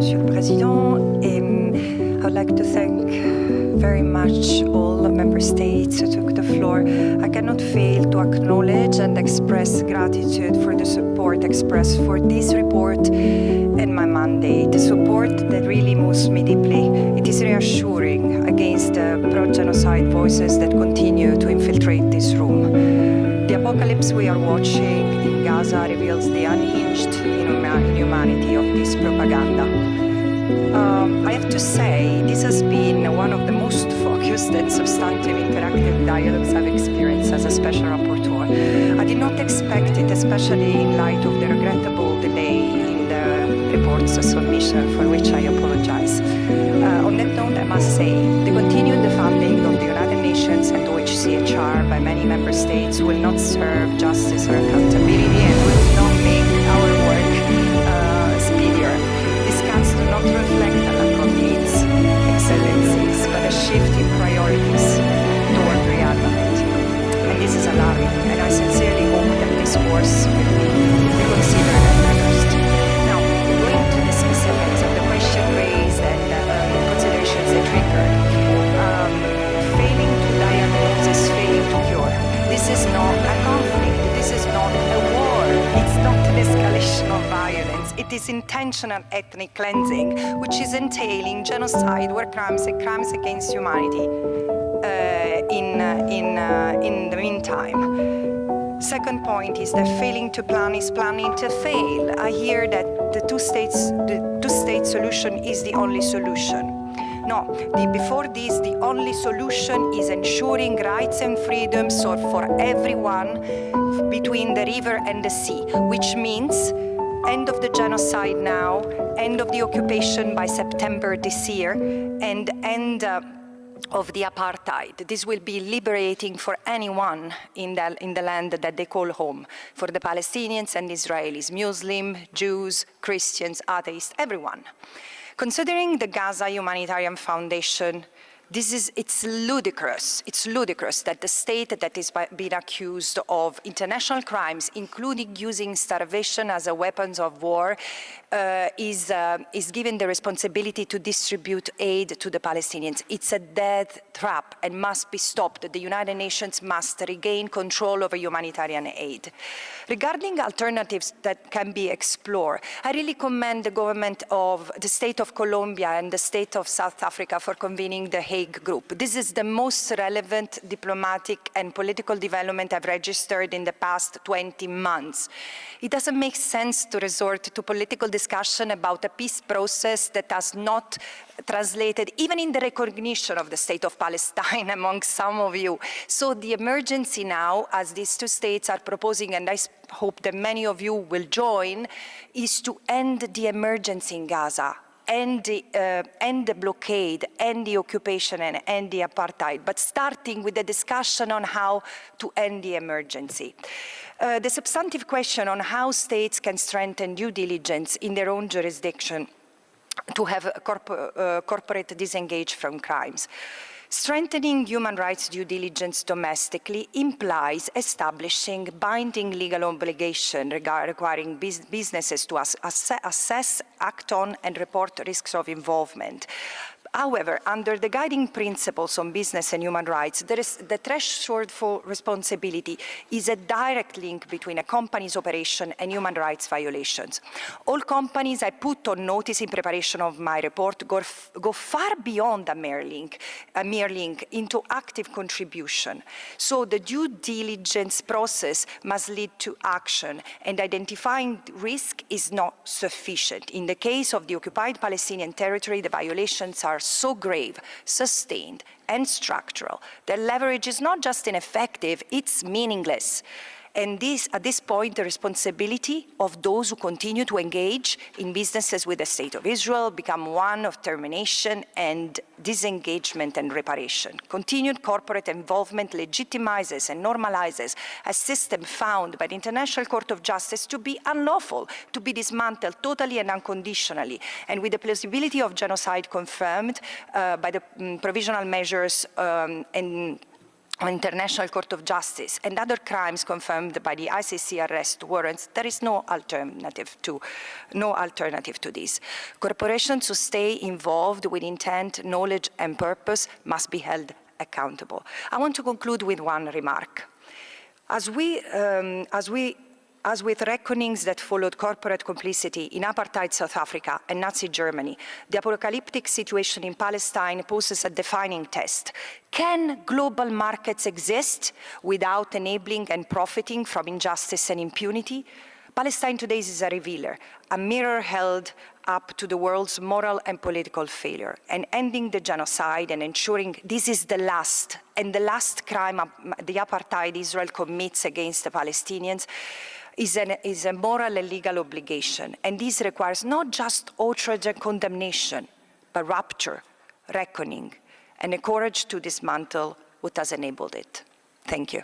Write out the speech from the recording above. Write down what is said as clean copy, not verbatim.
Monsieur le Président. I'd like to thank very much all the member states who took the floor. I cannot fail to acknowledge and express gratitude for the support expressed for this report and my mandate, support that really moves me deeply. It is reassuring against the pro-genocide voices that continue to infiltrate this room. The apocalypse we are watching in Gaza reveals the unhinged inhumanity of this propaganda. I have to say, this has been one of the most focused and substantive interactive dialogues I've experienced as a special rapporteur. I did not expect it, especially in light of the regrettable delay in the report's submission, for which I apologize. On that note, I must say, the continued funding of the United Nations and OHCHR by many member states will not serve justice or accountability and will not make our work speedier. These cuts do not reflect a lack of needs, excellencies, but a shift in priorities toward rearmament. And this is alarming, and I sincerely hope that this course will be reconsidered and reversed. Now, going to the specifics of the question raised and considerations that triggered, failing to diagnose is failing to cure. This is not a conflict. This is not a war. It's not an escalation of violence. It is intentional ethnic cleansing, which is entailing genocide, war crimes, and crimes against humanity in the meantime. Second point is that failing to plan is planning to fail. I hear that the two-state solution is the only solution. No, before this, the only solution is ensuring rights and freedoms for everyone between the river and the sea, which means end of the genocide now, end of the occupation by September this year, and end of the apartheid. This will be liberating for anyone in the land that they call home, for the Palestinians and Israelis, Muslim, Jews, Christians, atheists, everyone. Considering the Gaza Humanitarian Foundation, it's ludicrous. It's ludicrous that the state that is being accused of international crimes, including using starvation as a weapon of war, is given the responsibility to distribute aid to the Palestinians. It's a death trap and must be stopped. The United Nations must regain control over humanitarian aid. Regarding alternatives that can be explored, I really commend the government of the state of Colombia and the state of South Africa for convening the Hague Group. This is the most relevant diplomatic and political development I've registered in the past 20 months. It doesn't make sense to resort to political discussion about a peace process that has not translated even in the recognition of the state of Palestine among some of you. So the emergency now, as these two states are proposing, and I hope that many of you will join, is to end the emergency in Gaza, end the blockade, end the occupation, and end the apartheid, but starting with the discussion on how to end the emergency. The substantive question on how states can strengthen due diligence in their own jurisdiction to have corporate disengage from crimes. Strengthening human rights due diligence domestically implies establishing binding legal obligation requiring businesses to assess, act on, and report risks of involvement. However, under the guiding principles on business and human rights, there is the threshold for responsibility is a direct link between a company's operation and human rights violations. All companies I put on notice in preparation of my report go far beyond a mere link into active contribution. So the due diligence process must lead to action, and identifying risk is not sufficient. In the case of the occupied Palestinian territory, the violations are so grave, sustained, and structural that leverage is not just ineffective, it's meaningless. And at this point, the responsibility of those who continue to engage in businesses with the State of Israel become one of termination and disengagement and reparation. Continued corporate involvement legitimizes and normalizes a system found by the International Court of Justice to be unlawful, to be dismantled totally and unconditionally, and with the plausibility of genocide confirmed by the provisional measures and International Court of Justice and other crimes confirmed by the ICC arrest warrants, there is no alternative to this. Corporations who stay involved with intent, knowledge, and purpose must be held accountable. I want to conclude with one remark. As with reckonings that followed corporate complicity in apartheid South Africa and Nazi Germany, the apocalyptic situation in Palestine poses a defining test. Can global markets exist without enabling and profiting from injustice and impunity? Palestine today is a revealer, a mirror held up to the world's moral and political failure, and ending the genocide and ensuring this is the last crime the apartheid Israel commits against the Palestinians is a moral and legal obligation. And this requires not just outrage and condemnation, but rupture, reckoning, and the courage to dismantle what has enabled it. Thank you.